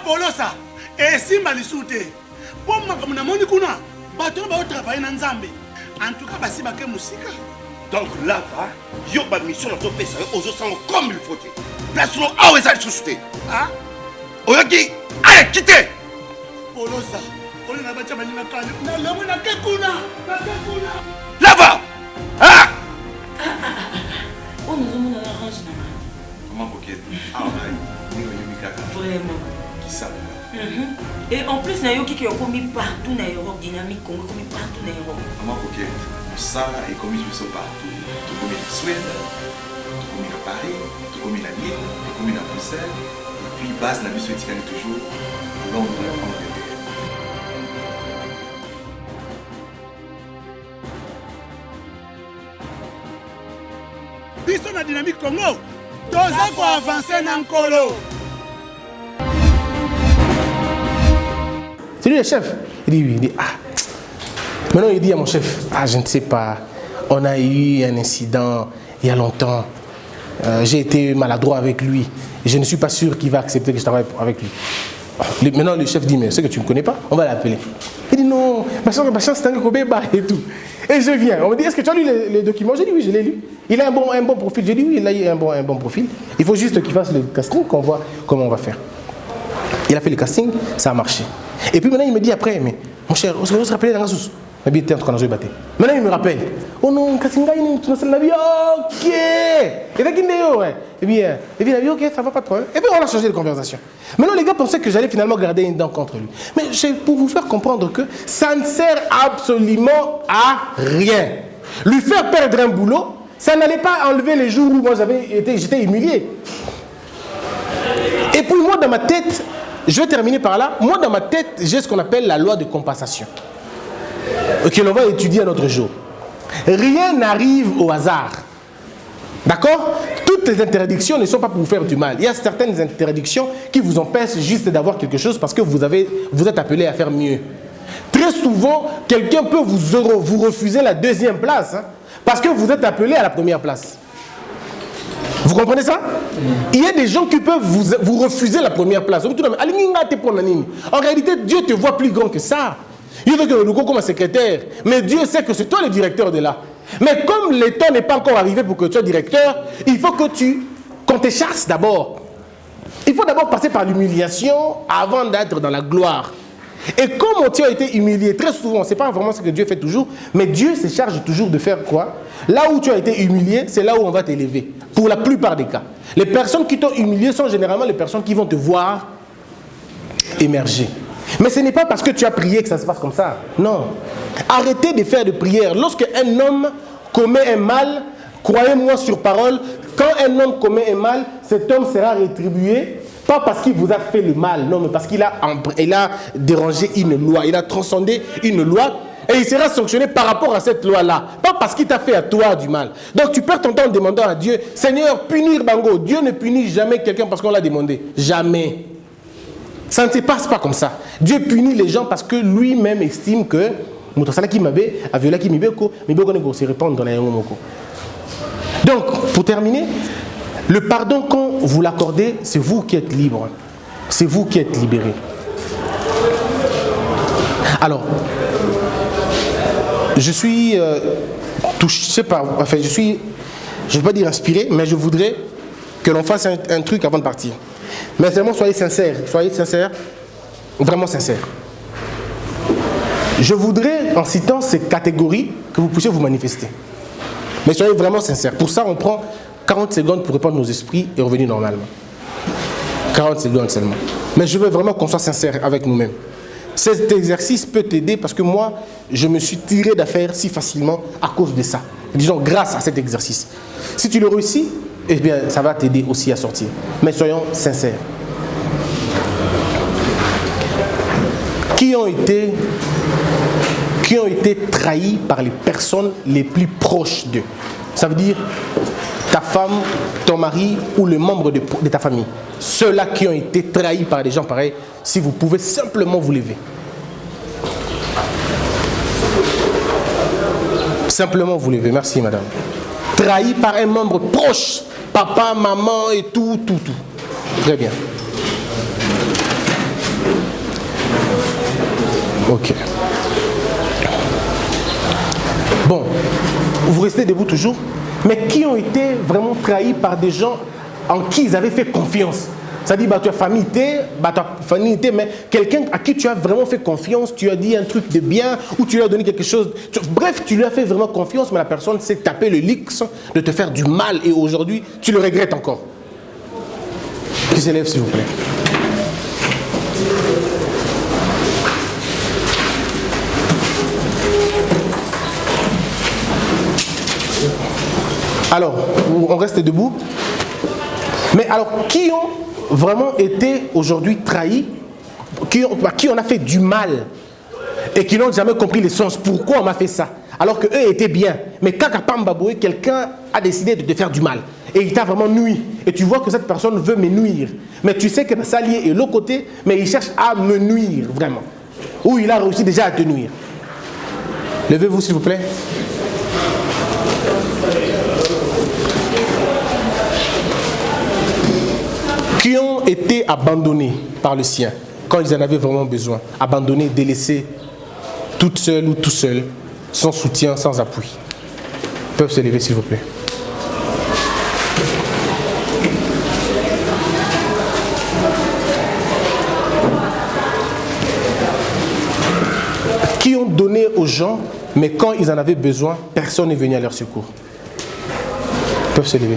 Polosa, et Simba Lissoute. Pour moi, comme on a kuna, bateau va travailler dans Nzambe. En tout cas, basi baké musique. Donc là, va, yo ba mission dans ton pays, aux autres comme il faut. Place nous à où est-ce société. Ah? Oyaki, allez, quittez. Polosa, on a battu ma ligne calme. Na la mona kekuna, na kekuna. Là va. Ah! On nous a mis dans la range. Comment coquette? Ah ouais, ni au Yumikaka. Vraiment. Qui ça? Et en plus, Nayoki qui est commis partout dans l'Europe, dynamique, commis partout dans l'Europe. Comment coquette? Ça est commis partout. Tout comme la Suède, tout comme la Paris, tout comme la Lille, tout comme la Bruxelles. Et puis, base la mission est toujours Londres, Angleterre. Biso na dynamique Congo. Toza ko avancer na nkolo. C'est lui le chef. Il dit, ah. Maintenant, il dit à mon chef, ah, je ne sais pas. On a eu un incident il y a longtemps. J'ai été maladroit avec lui. Et je ne suis pas sûr qu'il va accepter que je travaille avec lui. Maintenant, le chef dit, mais ce que tu ne connais pas, on va l'appeler. Il dit, non, ma chance, c'est un Kobeba et tout. Et je viens. On me dit, est-ce que tu as lu les documents? J'ai dit, oui, je l'ai lu. Il a un bon profil. J'ai dit, oui, il a eu un bon profil. Il faut juste qu'il fasse le casting, qu'on voit comment on va faire. Il a fait le casting, ça a marché. Et puis maintenant, il me dit après, mais mon cher, vous vous rappelez dans la sauce? Maintenant, il me rappelle. Oh non, casting, tu as la vie. Ok. Et là, eh bien, il a dit, ok, ça va pas de problème. Et puis, on a changé de conversation. Maintenant, les gars pensaient que j'allais finalement garder une dent contre lui. Mais c'est pour vous faire comprendre que ça ne sert absolument à rien. Lui faire perdre un boulot, ça n'allait pas enlever les jours où moi j'étais humilié. Et pour moi, dans ma tête, je vais terminer par là. Moi, dans ma tête, j'ai ce qu'on appelle la loi de compensation. Que l'on va étudier un autre jour. Rien n'arrive au hasard. D'accord? Toutes les interdictions ne sont pas pour vous faire du mal. Il y a certaines interdictions qui vous empêchent juste d'avoir quelque chose parce que vous êtes appelé à faire mieux. Très souvent, quelqu'un peut vous refuser la deuxième place parce que vous êtes appelé à la première place. Vous comprenez ça? Il y a des gens qui peuvent vous refuser la première place. En réalité, Dieu te voit plus grand que ça. Il veut que le logo comme un secrétaire. Mais Dieu sait que c'est toi le directeur de là. Mais comme le temps n'est pas encore arrivé pour que tu sois directeur, il faut qu'on te chasse d'abord. Il faut d'abord passer par l'humiliation avant d'être dans la gloire. Et comme tu as été humilié très souvent, ce n'est pas vraiment ce que Dieu fait toujours, mais Dieu se charge toujours de faire quoi? Là où tu as été humilié, c'est là où on va t'élever. Pour la plupart des cas. Les personnes qui t'ont humilié sont généralement les personnes qui vont te voir émerger. Mais ce n'est pas parce que tu as prié que ça se passe comme ça. Non. Arrêtez de faire de prières. Lorsque un homme commet un mal, croyez-moi sur parole, quand un homme commet un mal, cet homme sera rétribué, pas parce qu'il vous a fait le mal, non, mais parce qu'il a dérangé une loi, il a transcendé une loi, et il sera sanctionné par rapport à cette loi-là. Pas parce qu'il t'a fait à toi du mal. Donc tu perds ton temps en demandant à Dieu, Seigneur, punir Bango. Dieu ne punit jamais quelqu'un parce qu'on l'a demandé. Jamais. Ça ne se passe pas comme ça. Dieu punit les gens parce que lui-même estime que donc, pour terminer, le pardon, quand vous l'accordez, c'est vous qui êtes libre. C'est vous qui êtes libéré. Alors, je suis touché par... Enfin, je ne vais pas dire inspiré, mais je voudrais que l'on fasse un truc avant de partir. Mais seulement soyez sincères, vraiment sincères. Je voudrais, en citant ces catégories, que vous puissiez vous manifester. Mais soyez vraiment sincères. Pour ça, on prend 40 secondes pour répandre nos esprits et revenir normalement. 40 secondes seulement. Mais je veux vraiment qu'on soit sincère avec nous-mêmes. Cet exercice peut t'aider parce que moi, je me suis tiré d'affaire si facilement à cause de ça. Disons, grâce à cet exercice. Si tu le réussis, eh bien, ça va t'aider aussi à sortir. Mais soyons sincères. Qui ont été trahis par les personnes les plus proches d'eux. Ça veut dire ta femme, ton mari ou les membres de ta famille. Ceux-là qui ont été trahis par des gens pareils, si vous pouvez simplement vous lever. Simplement vous lever. Merci madame. Trahi par un membre proche. Papa, maman et tout. Très bien. Ok. Bon, vous restez debout toujours, mais qui ont été vraiment trahis par des gens en qui ils avaient fait confiance? C'est-à-dire, tu as famille, mais quelqu'un à qui tu as vraiment fait confiance, tu as dit un truc de bien, ou tu lui as donné quelque chose. Bref, tu lui as fait vraiment confiance, mais la personne s'est tapé le lix de te faire du mal, et aujourd'hui, tu le regrettes encore. Qui s'élève, s'il vous plaît. Alors, on reste debout. Mais alors, qui ont vraiment été aujourd'hui trahis, à qui on a fait du mal et qui n'ont jamais compris le sens. Pourquoi on m'a fait ça? Alors qu'eux étaient bien. Mais quand quelqu'un a décidé de te faire du mal et il t'a vraiment nui. Et tu vois que cette personne veut me nuire. Mais tu sais que ça lié est l'autre côté, mais il cherche à me nuire vraiment. Ou il a réussi déjà à te nuire. Levez-vous s'il vous plaît. Qui ont été abandonnés par le sien quand ils en avaient vraiment besoin, abandonnés, délaissés, toutes seules ou tout seuls, sans soutien, sans appui. Ils peuvent se lever s'il vous plaît. Qui ont donné aux gens, mais quand ils en avaient besoin, personne n'est venu à leur secours. Ils peuvent se lever.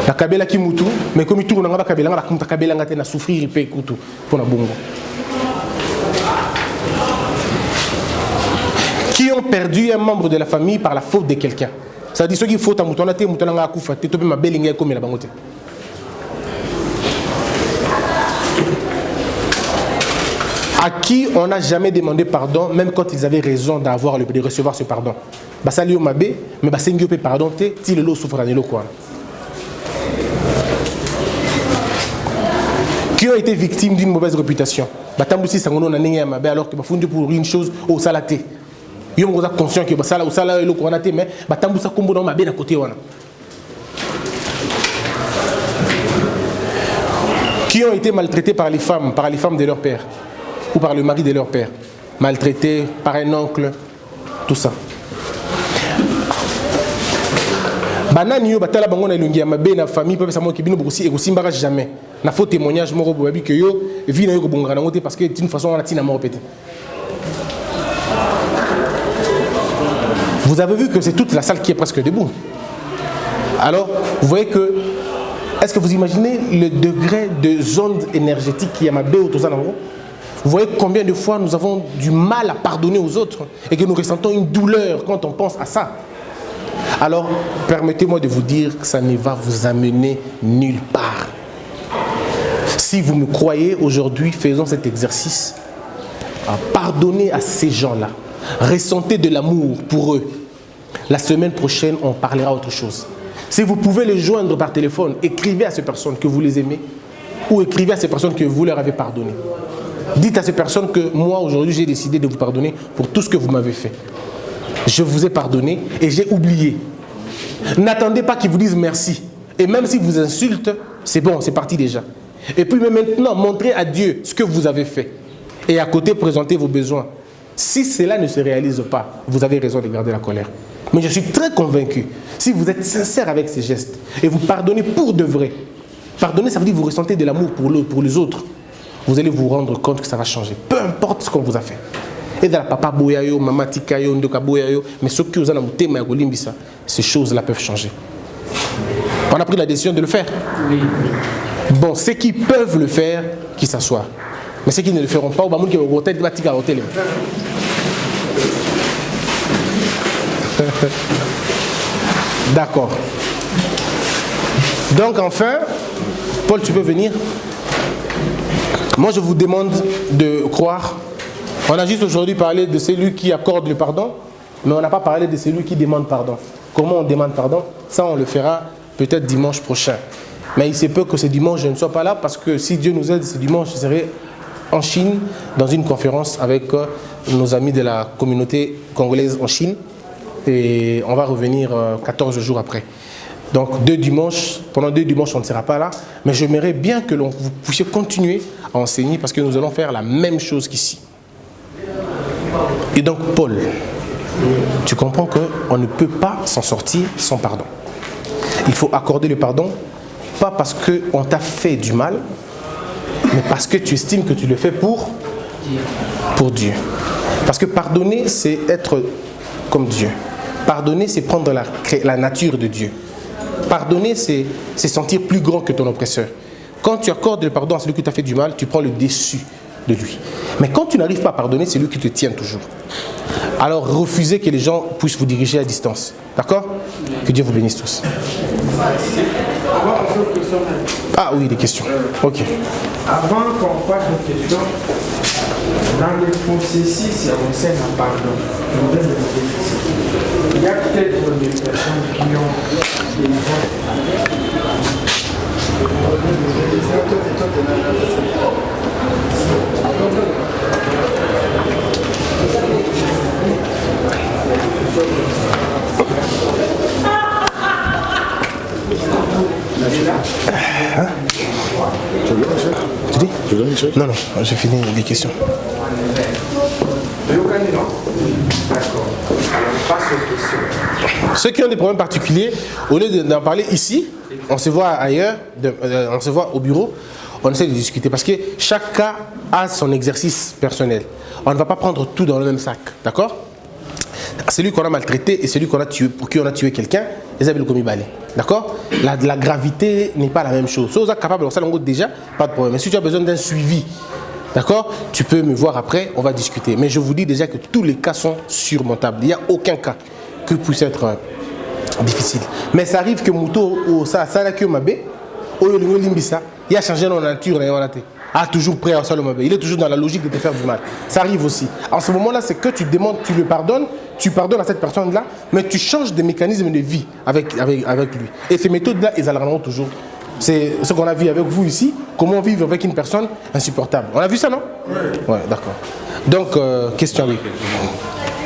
La kabela qui mutu, mais comme tout le monde a kabela, la kabela a souffrir et kutu pour la bongo. Qui ont perdu un membre de la famille par la faute de quelqu'un. Ça dit ceux qui faut à mutona te mutona nga kufa te tope ma belinga comme la bangote. À qui on n'a jamais demandé pardon, même quand ils avaient raison d'avoir de recevoir ce pardon. Basalio mabe, mais basengio pe pardon te ti le lo souffre dans quoi. Qui ont été victimes d'une mauvaise réputation. Batambusi sangono na nenga mabe alors que bafundi pour une chose au salaté. Yo mo conscient que basala au sala le corona te mais batambusa kombo na mabe na côté wana. Qui ont été maltraités par les femmes de leur père ou par le mari de leur père, maltraités par un oncle, tout ça. Banani yo batala bango na ilungi ya mabe na famille pe sa mo ki bino bokosi et aussi mbara jamais. Na faux témoignage moko bobabi que yo vi na yo ko bongana ngote parce que d'une façon on a tina mort pété. Vous avez vu que c'est toute la salle qui est presque debout. Alors, vous voyez que est-ce que vous imaginez le degré de onde énergétique qui y a ma béo tout ça dans. Vous voyez combien de fois nous avons du mal à pardonner aux autres et que nous ressentons une douleur quand on pense à ça. Alors, permettez-moi de vous dire que ça ne va vous amener nulle part. Si vous me croyez, aujourd'hui, faisons cet exercice. Pardonnez à ces gens-là. Ressentez de l'amour pour eux. La semaine prochaine, on parlera autre chose. Si vous pouvez les joindre par téléphone, écrivez à ces personnes que vous les aimez ou écrivez à ces personnes que vous leur avez pardonné. Dites à ces personnes que moi, aujourd'hui, j'ai décidé de vous pardonner pour tout ce que vous m'avez fait. Je vous ai pardonné et j'ai oublié. N'attendez pas qu'ils vous disent merci. Et même s'ils vous insultent, c'est bon, c'est parti déjà. Et puis maintenant, montrez à Dieu ce que vous avez fait. Et à côté, présentez vos besoins. Si cela ne se réalise pas, vous avez raison de garder la colère. Mais je suis très convaincu, si vous êtes sincère avec ces gestes et vous pardonnez pour de vrai, pardonner, ça veut dire que vous ressentez de l'amour pour les autres, vous allez vous rendre compte que ça va changer. Peu importe ce qu'on vous a fait. Et dans la papa boyayo, maman tikayo, ndoka boyayo, mais ceux qui ont un ces choses-là peuvent changer. On a pris la décision de le faire. Oui. Bon, ceux qui peuvent le faire, qui s'assoient. Mais ceux qui ne le feront pas, d'accord. Donc enfin, Paul, tu peux venir. Moi, je vous demande de croire. On a juste aujourd'hui parlé de celui qui accorde le pardon, mais on n'a pas parlé de celui qui demande pardon. Comment on demande pardon? Ça, on le fera peut-être dimanche prochain. Mais il se peut que ce dimanche, je ne sois pas là parce que si Dieu nous aide, ce dimanche, je serai en Chine dans une conférence avec nos amis de la communauté congolaise en Chine. Et on va revenir 14 jours après. Donc pendant 2 dimanches, on ne sera pas là. Mais j'aimerais bien que vous puissiez continuer à enseigner parce que nous allons faire la même chose qu'ici. Et donc, Paul, tu comprends qu'on ne peut pas s'en sortir sans pardon. Il faut accorder le pardon, pas parce qu'on t'a fait du mal, mais parce que tu estimes que tu le fais pour Dieu. Parce que pardonner, c'est être comme Dieu. Pardonner, c'est prendre la nature de Dieu. Pardonner, c'est sentir plus grand que ton oppresseur. Quand tu accordes le pardon à celui qui t'a fait du mal, tu prends le dessus de lui. Mais quand tu n'arrives pas à pardonner, c'est lui qui te tient toujours. Alors refusez que les gens puissent vous diriger à distance. D'accord? Que Dieu vous bénisse tous. Ah oui, des questions. Ok. Avant qu'on passe aux questions, dans le processus, on sait un pardon. Il y a peut-être des personnes qui ont des Tu dis? Non, j'ai fini les questions. Ceux qui ont des problèmes particuliers, au lieu d'en parler ici, on se voit ailleurs, on se voit au bureau, on essaie de discuter parce que chaque cas a son exercice personnel. On ne va pas prendre tout dans le même sac, d'accord? Celui qu'on a maltraité et celui qu'on a tué, pour qui on a tué quelqu'un, ils avaient le commis balai. D'accord? La gravité n'est pas la même chose. Si vous êtes capable de ça, déjà, pas de problème. Mais si tu as besoin d'un suivi, d'accord? Tu peux me voir après, on va discuter. Mais je vous dis déjà que tous les cas sont surmontables. Il n'y a aucun cas qui puisse être difficile. Mais ça arrive que Mouto ou ça n'a que Mabé, il a changé notre nature. Toujours prêt à Salomabé. Il est toujours dans la logique de te faire du mal. Ça arrive aussi. En ce moment-là, c'est que tu demandes, tu le pardonnes, tu pardonnes à cette personne-là, mais tu changes de mécanisme de vie avec lui. Et ces méthodes-là, ils alleront toujours. C'est ce qu'on a vu avec vous ici, comment vivre avec une personne insupportable. On a vu ça, non? Oui. Ouais, d'accord. Donc, question, oui.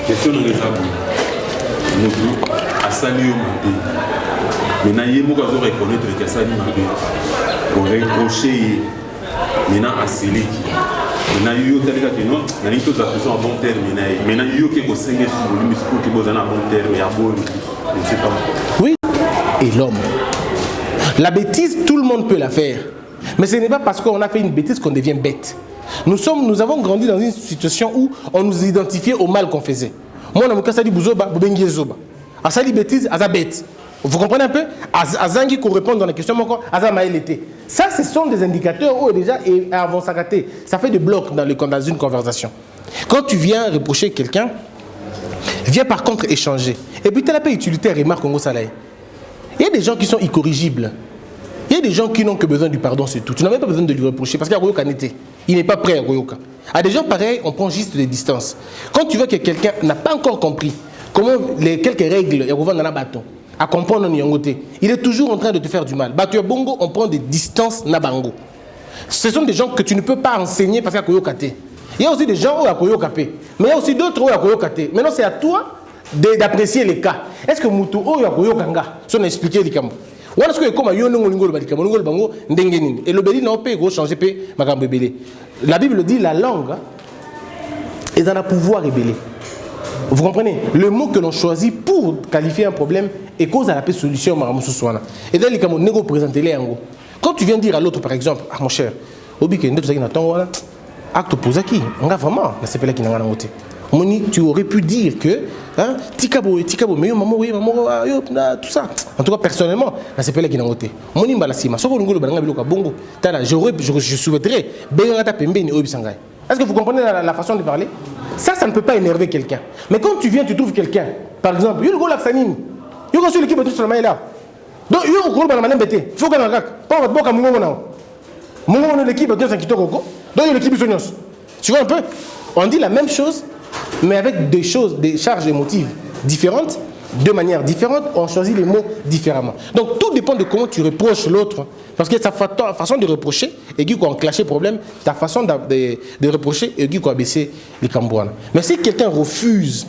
Question de l'examen. Nous, à Sani Omabé. Maintenant, il y a beaucoup de reconnaître que Sani Omabé. On reprocher. Maintenant, à Sélé. Maintenant, il y a des gens qui ont toujours un bon terme. Maintenant, il y a des gens qui ont un bon terme. Je ne sais pas. Oui. Et l'homme. La bêtise, tout le monde peut la faire. Mais ce n'est pas parce qu'on a fait une bêtise qu'on devient bête. Nous avons grandi dans une situation où on nous identifiait au mal qu'on faisait. Moi, on a dit Bouzoba, Bobengi Zoba. À ça, bêtise, à ça bête. Vous comprenez un peu? À Zangi qu'on répond dans la question, à ça, Maël était. Ça, ce sont des indicateurs où déjà, et avant ça, ça fait des blocs dans une conversation. Quand tu viens reprocher quelqu'un, viens par contre échanger. Et puis, tu as la paix utilitaire, remarque Congo Salaï. Il y a des gens qui sont incorrigibles. Il y a des gens qui n'ont que besoin du pardon, c'est tout. Tu n'as même pas besoin de lui reprocher parce qu'il y a Royoka n'était. Il n'est pas prêt à Royoka. À des gens pareils, on prend juste des distances. Quand tu vois que quelqu'un n'a pas encore compris comment les quelques règles, à comprendre il est toujours en train de te faire du mal. Batu Bongo, on prend des distances Nabango. Ce sont des gens que tu ne peux pas enseigner parce qu'il y a Royoka. Il y a aussi des gens où il y a Royoka. Mais il y a aussi d'autres où il y a Royoka. Maintenant, c'est à toi d'apprécier les cas. Est-ce que Moutou ou Yakoyokanga sont expliqués les camps? Ou est-ce que comme yo ngolo balika ngolo bango ndengenini et le beli na pe go changer pe makambo belé. La Bible dit la langue est un pouvoir révélé. Vous comprenez? Le mot que l'on choisit pour qualifier un problème est cause à la paix solution maramusu soana. Et dans les camps nego présenter les ango. Quand tu viens dire à l'autre par exemple, ah mon cher, obi que ndeto na tongo wala acte posé qui on a vraiment la sepela qui na ngote. Tu aurais pu dire que Tikabo, mais maman, tout ça. En tout cas, personnellement, c'est pas là qui n'a voté. Je souhaiterais. Est-ce que vous comprenez la façon de parler? Ça ne peut pas énerver quelqu'un. Mais quand tu viens, tu trouves quelqu'un, par exemple, il y a l'équipe de tout ça là. Donc, il y a il faut qu'on a l'équipe de l'équipe de tu vois un peu? On dit la même chose, mais avec des charges émotives différentes, de manière différente, on choisit les mots différemment. Donc tout dépend de comment tu reproches l'autre. Parce que ta façon de reprocher, et qui a clashé problème, ta façon de reprocher, et qui a baissé les cambouanes. Mais si quelqu'un refuse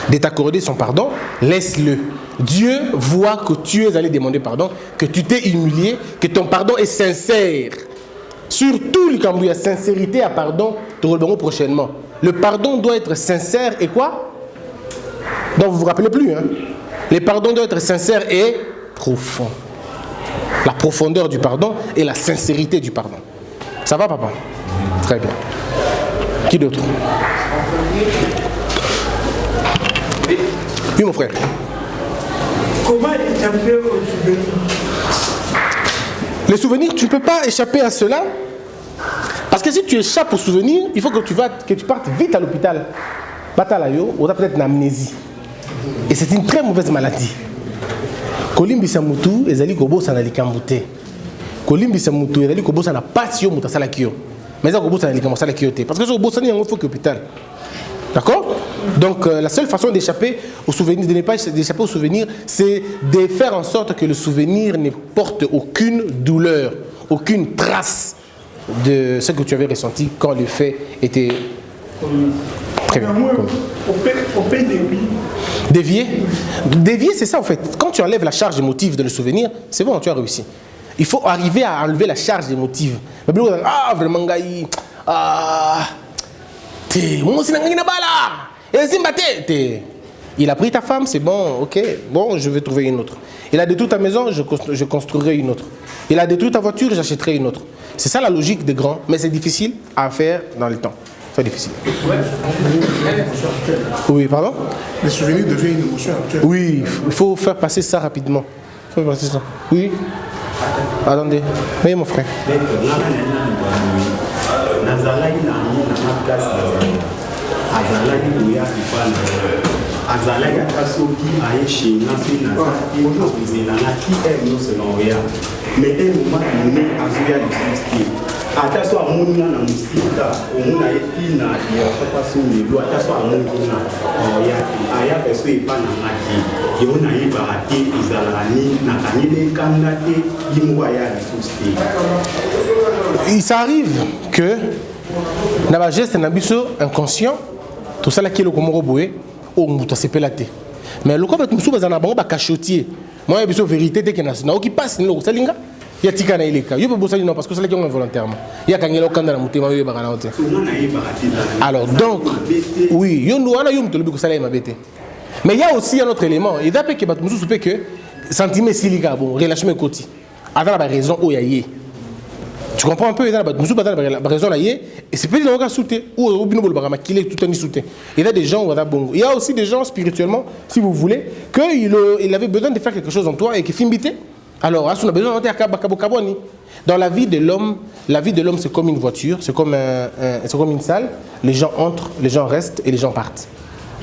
de t'accorder son pardon, laisse-le. Dieu voit que tu es allé demander pardon, que tu t'es humilié, que ton pardon est sincère. Surtout le cambouis, sincérité à pardon, te reviendrons prochainement. Le pardon doit être sincère et quoi? Donc vous vous rappelez plus, hein? Le pardon doit être sincère et profond. La profondeur du pardon et la sincérité du pardon. Ça va, papa? Très bien. Qui d'autre? Oui, mon frère. Comment échapper aux souvenirs? Les souvenirs, tu ne peux pas échapper à cela. Parce que si tu échappes aux souvenirs, il faut que tu partes vite à l'hôpital. Batalayo, on a peut-être une amnésie. Et c'est une très mauvaise maladie. Kolimbi Samutu, ezali kobo sana likambute. Kolimbi Samutu, ezali kobo sana patio mutasala kio. Mais ça kobo sana likamosala kio te. Parce que ce kobo sana yango faut que l'hôpital. D'accord? Donc la seule façon d'échapper aux souvenirs, de ne pas d'échapper aux souvenirs, c'est de faire en sorte que le souvenir ne porte aucune douleur, aucune trace de ce que tu avais ressenti quand le fait était très bien. On peut Dévier. Dévier, c'est ça en fait. Quand tu enlèves la charge émotive de le souvenir, c'est bon, tu as réussi. Il faut arriver à enlever la charge émotive. Ah, vraiment, il a pris ta femme, c'est bon, ok, bon, je vais trouver une autre. Il a détruit ta maison, je construirai une autre. Il a détruit ta voiture, j'achèterai une autre. C'est ça la logique des grands, mais c'est difficile à faire dans le temps. C'est difficile. Oui, pardon? Les souvenirs deviennent une émotion actuelle. Oui, il faut faire passer ça rapidement. Il faut faire passer ça. Oui. Attendez. Oui, mon frère. Mais un moment donné, attention à mon nom, on a été dans la façon de l'eau, attention à mon nom, il y a personne qui n'est pas dans la magie. Et on a eu baraté, ils ont il s'arrive que dans la geste inconscient, tout ça là qui est le Komoro Boué, on m'a se pélaté. Mais le combat musu bazana bango ba cachotier. Moi il y a besoin vérité te que na qui passe ni lo salinga. Il y a tika na ileka. Yo pe bosali non parce que ça là qui on volontairement. Il y a kangela okanda na mutema yo ba kana ote. Alors donc oui, yo ndo wana yo mutolobi ko sala mabete. Mais il y a aussi un autre élément. Il va pas que bat musu soupe que sentiment silika bon relâchement côté. Avec la raison o yaye. Tu comprends un peu, il y a la raison là, et c'est peut-être dans le cas sauté, ou au bino bolbara makile tout en sauté. Il y a des gens où on a bon. Il y a aussi des gens spirituellement, si vous voulez, qu'il avait besoin de faire quelque chose en toi et qu'il fimbité. Alors, on a besoin de faire dans la vie de l'homme, c'est comme une voiture, c'est comme une salle. Les gens entrent, les gens restent et les gens partent.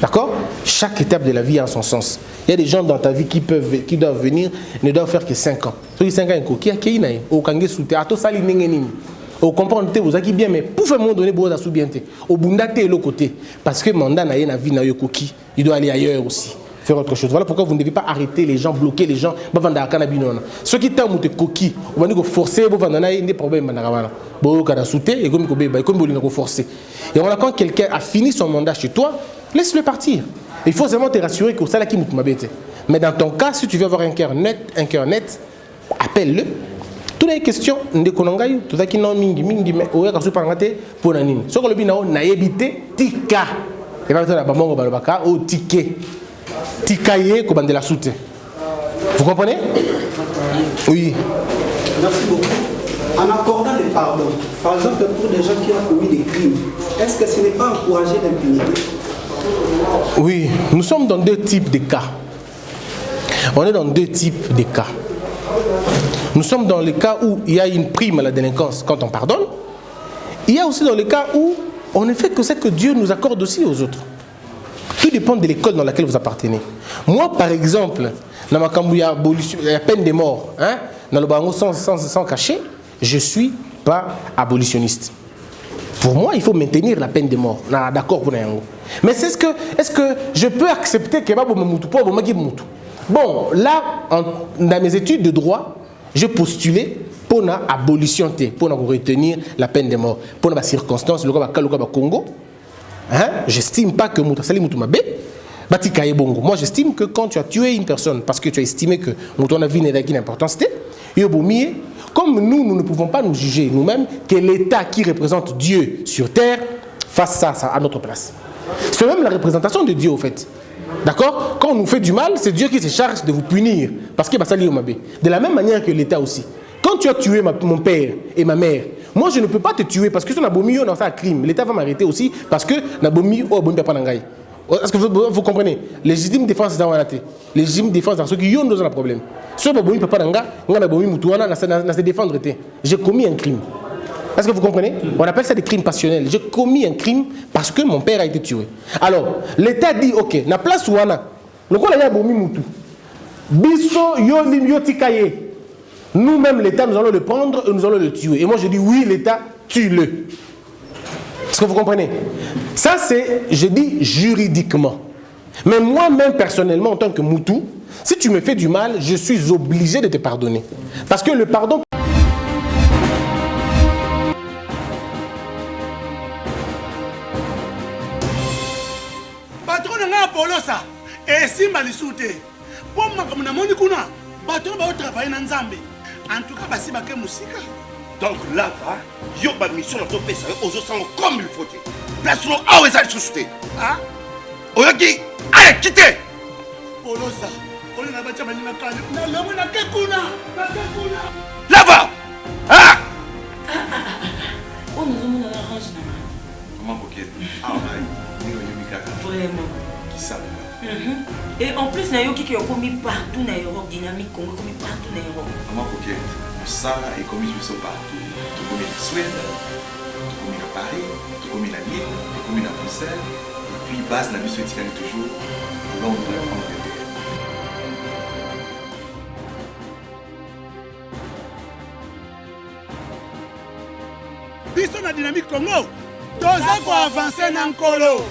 D'accord? Chaque étape de la vie a son sens. Il y a des gens dans ta vie qui doivent venir, ne doivent faire que 5 ans. Ceux qui 5 ans, qui a qui naï, au kangé souté, à tout ça, au comprendre, vous avez bien, mais pour faire un moment donné, vous avez bien. Au bundate et l'autre côté. Parce que mandat n'a pas vie, il doit aller ailleurs aussi. Faire autre chose. Voilà pourquoi vous ne devez pas arrêter les gens, bloquer les gens. Ceux qui t'ont monté coquille, vous allez forcer, vous allez des problèmes. Vous allez souté et comme vous allez forcer. Et voilà, quand quelqu'un a fini son mandat chez toi, laisse-le partir. Il faut seulement te rassurer que c'est là qui m'a m'abête. Mais dans ton cas, si tu veux avoir un cœur net, appelle-le. Toutes les questions, ndé konangayo, tout ça qui non mingi mais oya kasu parangate pour nanine. Ce que le binao na yebité tika. Et va la bamongo balobaka au ticket. Tikaye ko bande la soute. Vous comprenez? Oui. Merci beaucoup. En accordant le pardon, par exemple pour des gens qui ont commis des crimes, est-ce que ce n'est pas encourager l'impunité? Oui, nous sommes dans deux types de cas. On est dans deux types de cas. Nous sommes dans le cas où il y a une prime à la délinquance quand on pardonne. Il y a aussi dans le cas où on ne fait que ce que Dieu nous accorde aussi aux autres. Tout dépend de l'école dans laquelle vous appartenez. Moi, par exemple, dans ma cambouille, il y a peine de mort. Hein? Dans le bango sans cacher, je ne suis pas abolitionniste. Pour moi, il faut maintenir la peine de mort. D'accord pour nous. Mais est-ce que je peux accepter que bon, là, dans mes études de droit, j'ai postulé pour l'abolition, pour retenir la peine de mort. Pour la circonstance, le Congo, j'estime pas que Mouta Sali Moutoumabé, Batikaye Bongo. Moi, j'estime que quand tu as tué une personne parce que tu as estimé que Mouton a vu une importance, comme nous ne pouvons pas nous juger nous-mêmes, que l'État qui représente Dieu sur terre fasse ça à notre place. C'est même la représentation de Dieu, au fait. D'accord? Quand on nous fait du mal, c'est Dieu qui se charge de vous punir. Parce qu'il va s'allier au Mabé. De la même manière que l'État aussi. Quand tu as tué mon père et ma mère, moi je ne peux pas te tuer parce que si on a bomi, on a fait un crime. L'État va m'arrêter aussi parce que on a bomi, on a bomi papa nangai. Est-ce que vous comprenez? Légitime défense, c'est ça, on a été. Légitime défense, c'est ceux qui ont un problème. Si on a bomi papa nangai, on a bomi moutouana, on a se défendre. J'ai commis un crime. Est-ce que vous comprenez? On appelle ça des crimes passionnels. J'ai commis un crime parce que mon père a été tué. Alors, l'État dit, ok, na place ouana, le quoi la bomi moutou. Biso yo lim yo tikaye. Nous-mêmes, l'État, nous allons le prendre et nous allons le tuer. Et moi, je dis, oui, l'État, tue-le. Est-ce que vous comprenez? Ça, c'est, je dis, juridiquement. Mais moi-même, personnellement, en tant que Moutou, si tu me fais du mal, je suis obligé de te pardonner. Parce que le pardon... Patron n'a pas ça. Et si Malisouté, pour moi, comme on a mon ikuna, patron va travailler dans Nzambe. En tout cas, basi baké musika. Donc là, yo ba mission na to pesa aux autres comme il faut. Place lo a weza susute. Ah? Oyoki, allez quittez. Polosa, on a bacha banina kale. Na lomo na kekuna, na kekuna. Là-bas. Ah! Oh, nous avons la range na. Comment coquette? Ah ouais. Ni yo mikaka. Vraiment. Qui ça? Et en plus, na yo qui est commis partout na Europe, dynamique Congo commis partout na Europe. Comment coquette? Ça est commis partout. Tout comme en Suède, tout comme à Paris, tout comme à Lille, tout comme à Bruxelles. Et puis base la mission est toujours Londres, Angleterre. Biso na dynamique Congo, doza ko avancer na nkolo.